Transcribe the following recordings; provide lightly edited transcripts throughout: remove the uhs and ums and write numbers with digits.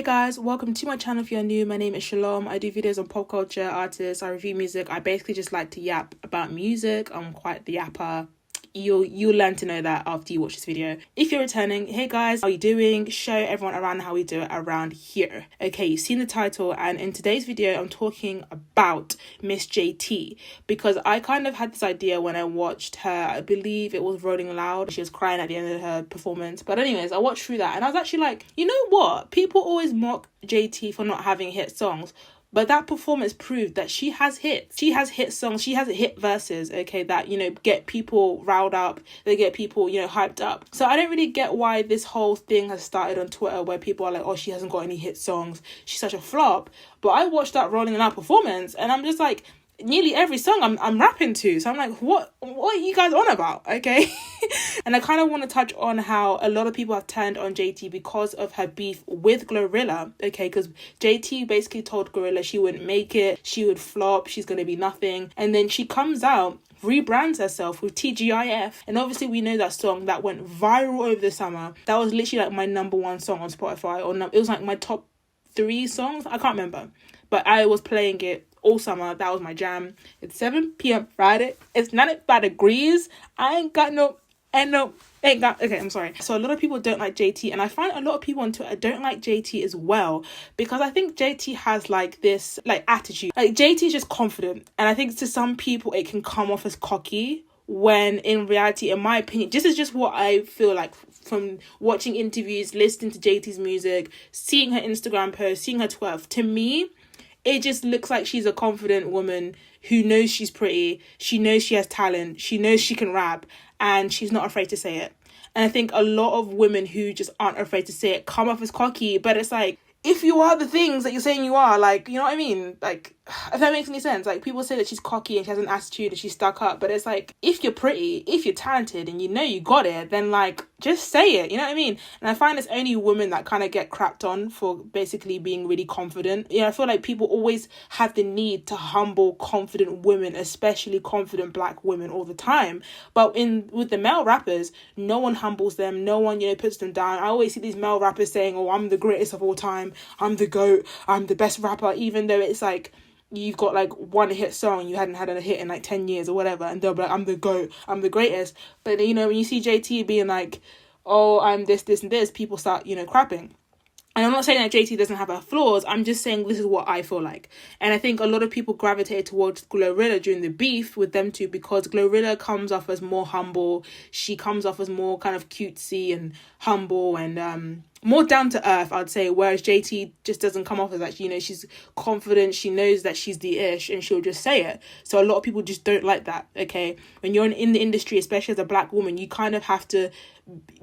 Guys, welcome to my channel. If you're new, my name is Shalom. I do videos on pop culture, artists, I review music. I basically just like to yap about music. I'm quite the yapper. You'll learn to know that after you watch this video. If you're returning, hey guys, how are you doing? Show everyone around how we do it around here. Okay, you've seen the title, and in today's video I'm talking about Miss JT, because I kind of had this idea when I watched her, I believe it was Rolling Loud. She was crying at the end of her performance, but anyways, I watched through that and I was actually like, you know what, people always mock JT for not having hit songs, but that performance proved that she has hits. She has hit songs. She has hit verses, okay, that, you know, get people riled up. They get people, you know, hyped up. So I don't really get why this whole thing has started on Twitter where people are like, oh, she hasn't got any hit songs. She's such a flop. But I watched that Rolling Loud performance and I'm just like, nearly every song I'm rapping to. So I'm like, what are you guys on about? Okay. And I kind of want to touch on how a lot of people have turned on JT because of her beef with Glorilla. Okay, because JT basically told Glorilla she wouldn't make it, she would flop, she's going to be nothing. And then she comes out, rebrands herself with TGIF, and obviously we know that song that went viral over the summer. That was literally like my #1 song on Spotify, or it was like my top 3 songs, I can't remember, but I was playing it all summer. That was my jam. It's 7 p.m. Friday. It's 95 degrees. I ain't got okay, I'm sorry. So a lot of people don't like JT, and I find a lot of people on Twitter don't like JT as well, because I think JT has like this like attitude. Like JT is just confident, and I think to some people it can come off as cocky, when in reality, in my opinion, this is just what I feel like from watching interviews, listening to JT's music, seeing her Instagram posts, seeing her Twitter. To me, it just looks like she's a confident woman who knows she's pretty, she knows she has talent, she knows she can rap, and she's not afraid to say it. And I think a lot of women who just aren't afraid to say it come off as cocky, but it's like, if you are the things that you're saying you are, like, you know what I mean? Like, if that makes any sense. Like, people say that she's cocky and she has an attitude and she's stuck up, but it's like, if you're pretty, if you're talented and you know you got it, then like, just say it, you know what I mean? And I find it's only women that kind of get crapped on for basically being really confident. You know, I feel like people always have the need to humble confident women, especially confident black women, all the time. But with the male rappers, no one humbles them, no one, you know, puts them down. I always see these male rappers saying, oh, I'm the greatest of all time, I'm the GOAT, I'm the best rapper, even though it's like, you've got like one hit song, you hadn't had a hit in like 10 years or whatever, and they'll be like, I'm the GOAT, I'm the greatest. But you know, when you see JT being like, oh, I'm this and this, people start, you know, crapping. And I'm not saying that JT doesn't have her flaws, I'm just saying this is what I feel like. And I think a lot of people gravitated towards Glorilla during the beef with them two, because Glorilla comes off as more humble, she comes off as more kind of cutesy and humble and more down to earth, I'd say, whereas JT just doesn't come off as that. You know, she's confident, she knows that she's the ish, and she'll just say it. So a lot of people just don't like that, okay? When you're in the industry, especially as a black woman, you kind of have to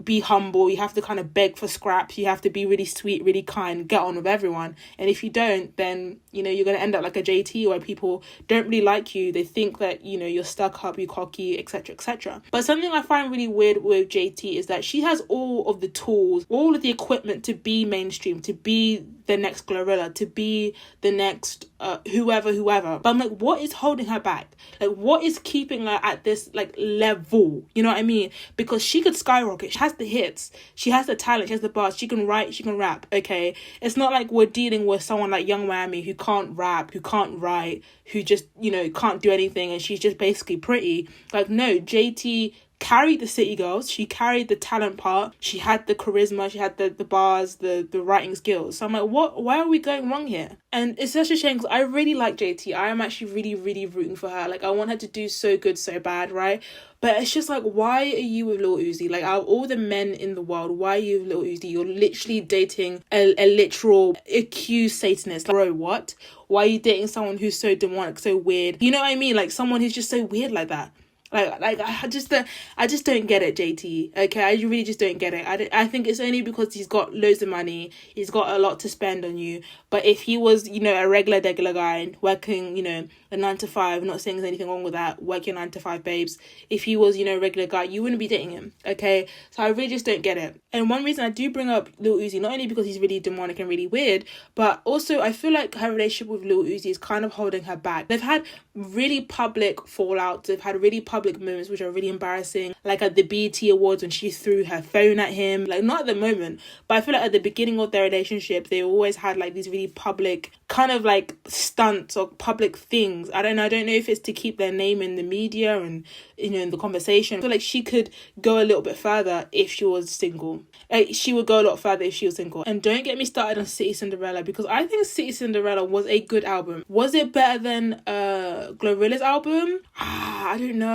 be humble, you have to kind of beg for scraps, you have to be really sweet, really kind, get on with everyone. And if you don't, then, you know, you're going to end up like a JT, where people don't really like you, they think that, you know, you're stuck up, you're cocky, etc, etc. But something I find really weird with JT is that she has all of the tools, all of the equipment to be mainstream, to be the next Glorilla, to be the next whoever. But I'm like, what is holding her back? Like, what is keeping her at this like level? You know what I mean? Because she could skyrocket. She has the hits, she has the talent, she has the bars, she can write, she can rap. Okay, it's not like we're dealing with someone like Young Miami who can't rap, who can't write, who just, you know, can't do anything, and she's just basically pretty. Like, no, JT carried the City Girls, she carried the talent part, she had the charisma, she had the bars, the writing skills. So I'm like, why are we going wrong here? And it's such a shame, because I really like JT. I am actually really, really rooting for her. Like, I want her to do so good, so bad, right? But it's just like, why are you with Lil Uzi? Like, out of all the men in the world, why are you with Lil Uzi? You're literally dating a literal accused Satanist. Like, bro, what? Why are you dating someone who's so demonic, so weird? You know what I mean? Like, someone who's just so weird like that. Like I just don't get it, JT. Okay, I really just don't get it. I think it's only because he's got loads of money, he's got a lot to spend on you. But if he was, you know, a regular guy working, you know, a 9 to 5, not saying there's anything wrong with that, work your 9 to 5 babes. If he was, you know, a regular guy, you wouldn't be dating him. Okay, so I really just don't get it. And one reason I do bring up Lil Uzi, not only because he's really demonic and really weird, but also I feel like her relationship with Lil Uzi is kind of holding her back. They've had really public fallouts, they've had really public public moments which are really embarrassing, like at the BET Awards when she threw her phone at him. Like, not at the moment, but I feel like at the beginning of their relationship, they always had like these really public kind of like stunts or public things. I don't know if it's to keep their name in the media and, you know, in the conversation. I feel like she could go a little bit further if she was single. She would go a lot further if she was single. And don't get me started on City Cinderella, because I think City Cinderella was a good album. Was it better than Glorilla's album? I don't know.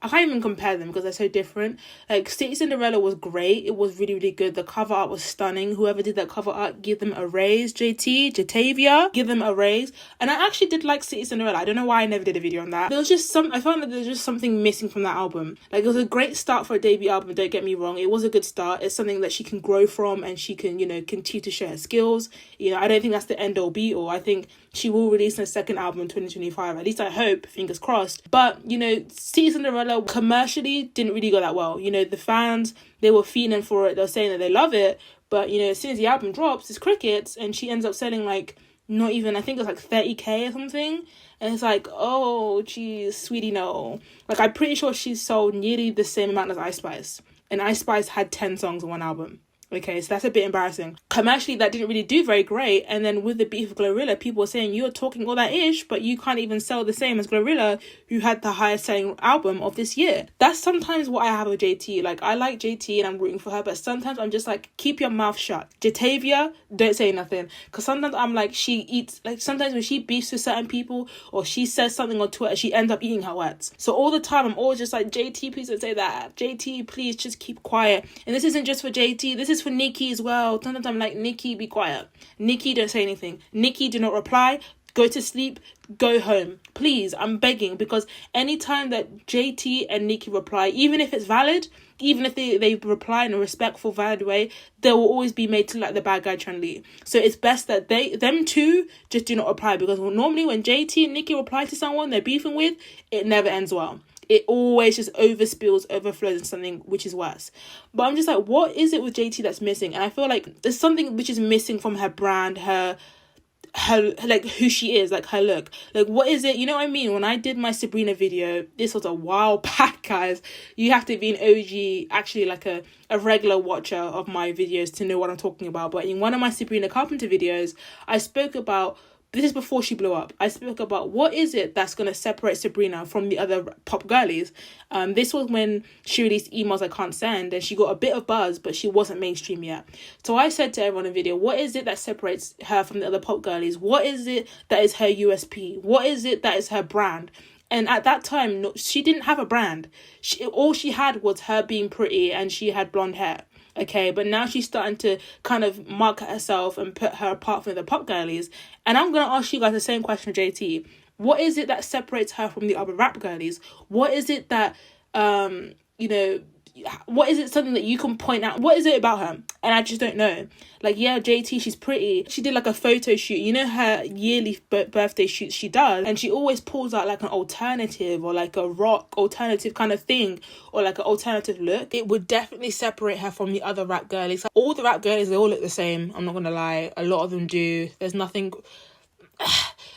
I can't even compare them because they're so different. Like, City Cinderella was great. It was really, really good. The cover art was stunning. Whoever did that cover art, give them a raise. Jatavia, give them a raise. And I actually did like City Cinderella. I don't know why I never did a video on that. There was just I found that there was just something missing from that album. Like, it was a great start for a debut album, don't get me wrong. It was a good start. It's something that she can grow from, and she can, you know, continue to share her skills. You know, I don't think that's the end all be all. I think she will release her second album in 2025. At least I hope, fingers crossed. But, you know, City Cinderella commercially didn't really go that well. You know, the fans, they were feeling for it. They were saying that they love it. But, you know, as soon as the album drops, it's crickets, and she ends up selling like, not even, I think it's like 30k or something. And it's like, oh, geez, sweetie, no. Like, I'm pretty sure she sold nearly the same amount as Ice Spice. And Ice Spice had 10 songs on one album. Okay, so that's a bit embarrassing. Commercially, that didn't really do very great. And then with the beef of Glorilla, people were saying, you're talking all that ish, but you can't even sell the same as Glorilla, who had the highest selling album of this year. That's sometimes what I have with JT. Like, I like JT and I'm rooting for her, but sometimes I'm just like, keep your mouth shut. Jatavia, don't say nothing. Because sometimes I'm like, sometimes when she beefs with certain people, or she says something on Twitter, she ends up eating her words. So all the time, I'm always just like, JT, please don't say that. JT, please just keep quiet. And this isn't just for JT, this is for Nikki as well. Sometimes I'm like, Nikki, be quiet. Nikki, don't say anything. Nikki, do not reply. Go to sleep. Go home. Please, I'm begging, because anytime that JT and Nikki reply, even if it's valid, even if they reply in a respectful, valid way, they will always be made to like the bad guy Chun-Li. So it's best that them two just do not reply, because normally when JT and Nikki reply to someone they're beefing with, it never ends well. It always just overspills, overflows into something which is worse. But I'm just like, what is it with JT that's missing? And I feel like there's something which is missing from her brand, her like who she is, like her look. Like, what is it? You know what I mean? When I did my Sabrina video, this was a while back, guys. You have to be an OG, actually like a regular watcher of my videos to know what I'm talking about. But in one of my Sabrina Carpenter videos, I spoke about, this is before she blew up, I spoke about what is it that's going to separate Sabrina from the other pop girlies. This was when she released Emails I Can't Send, and she got a bit of buzz, but she wasn't mainstream yet. So I said to everyone in the video, what is it that separates her from the other pop girlies? What is it that is her USP? What is it that is her brand? And at that time, she didn't have a brand. All she had was her being pretty, and she had blonde hair. Okay, but now she's starting to kind of market herself and put her apart from the pop girlies. And I'm going to ask you guys the same question, JT. What is it that separates her from the other rap girlies? What is it that, you know, what is it, something that you can point out? What is it about her? And I just don't know. Like, yeah, JT, she's pretty. She did like a photo shoot. You know her yearly birthday shoots she does, and she always pulls out like an alternative or like a rock alternative kind of thing, or like an alternative look. It would definitely separate her from the other rap girlies. Like, all the rap girlies, they all look the same. I'm not gonna lie. A lot of them do. There's nothing...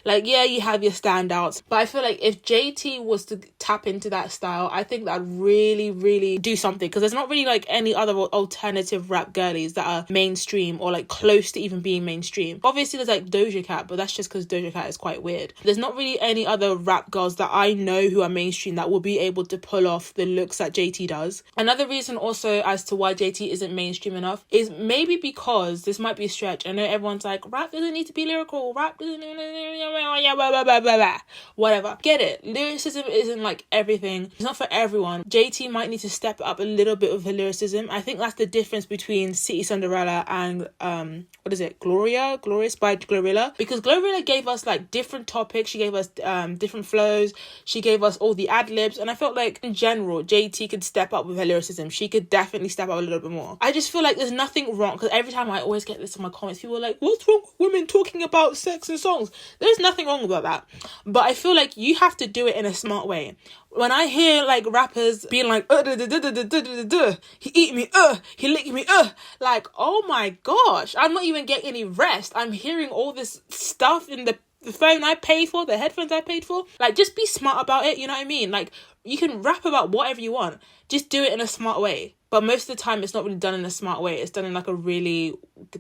Like, yeah, you have your standouts, but I feel like if JT was to tap into that style, I think that'd really, really do something, because there's not really like any other alternative rap girlies that are mainstream or like close to even being mainstream. Obviously there's like Doja Cat, but that's just because Doja Cat is quite weird. There's not really any other rap girls that I know who are mainstream that will be able to pull off the looks that JT does. Another reason also as to why JT isn't mainstream enough is maybe because, this might be a stretch, I know everyone's like, rap doesn't need to be lyrical, rap doesn't... whatever. Get it. Lyricism isn't like everything. It's not for everyone. JT might need to step up a little bit with her lyricism. I think that's the difference between City Cinderella and what is it? Glorious by Glorilla. Because Glorilla gave us like different topics. She gave us different flows. She gave us all the ad-libs. And I felt like in general, JT could step up with her lyricism. She could definitely step up a little bit more. I just feel like there's nothing wrong, because every time I always get this in my comments, people are like, what's wrong with women talking about sex and songs? There's nothing wrong about that. But I feel like you have to do it in a smart way. When I hear like rappers being like, he eat me, he licked me, like, oh my gosh, I'm not even getting any rest. I'm hearing all this stuff in the phone I paid for, the headphones I paid for. Like, just be smart about it, you know what I mean? Like, You can rap about whatever you want. Just do it in a smart way. But most of the time, it's not really done in a smart way. It's done in like a really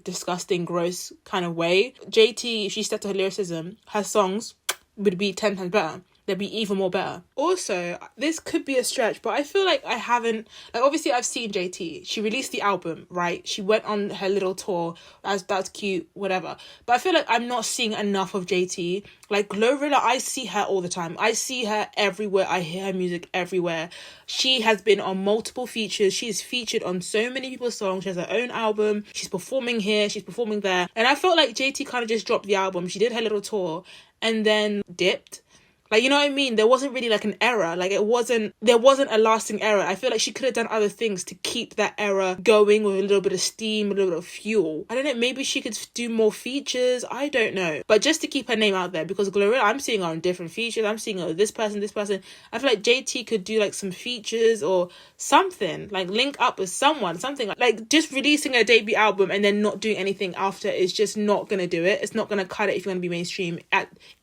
disgusting, gross kind of way. JT, if she stepped to her lyricism, her songs would be 10 times better. They'd be even more better. Also, this could be a stretch, but I feel like I haven't... Like, obviously, I've seen JT. She released the album, right? She went on her little tour. That's cute, whatever. But I feel like I'm not seeing enough of JT. Like, Glorilla, I see her all the time. I see her everywhere. I hear her music everywhere. She has been on multiple features. She's featured on so many people's songs. She has her own album. She's performing here. She's performing there. And I felt like JT kind of just dropped the album. She did her little tour and then dipped. Like, you know what I mean? There wasn't really like an era. Like, there wasn't a lasting era. I feel like she could have done other things to keep that era going with a little bit of steam, a little bit of fuel. I don't know, maybe she could do more features. I don't know. But just to keep her name out there, because Glorilla, I'm seeing her on different features. I'm seeing her with this person. I feel like JT could do like some features or something, like link up with someone, something like just releasing a debut album and then not doing anything after is just not going to do it. It's not going to cut it if you're going to be mainstream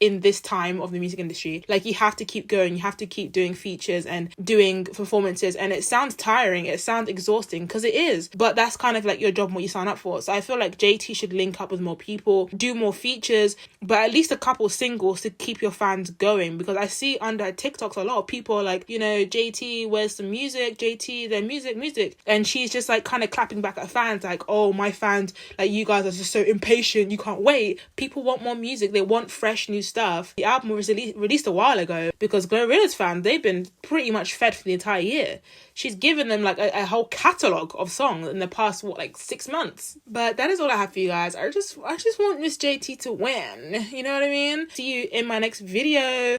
in this time of the music industry. Like, you have to keep going. You have to keep doing features and doing performances. And it sounds tiring. It sounds exhausting, because it is. But that's kind of like your job and what you sign up for. So I feel like JT should link up with more people, do more features, but at least a couple singles to keep your fans going. Because I see under TikToks a lot of people are like, you know, JT, where's some music? JT, their music. And she's just like kind of clapping back at fans like, oh, my fans, like, you guys are just so impatient. You can't wait. People want more music. They want fresh new stuff. The album was released a while ago, because Glorilla's fans, they've been pretty much fed for the entire year. She's given them like a whole catalogue of songs in the past 6 months. But that is all I have for you guys. I just want Miss JT to win. You know what I mean? See you in my next video.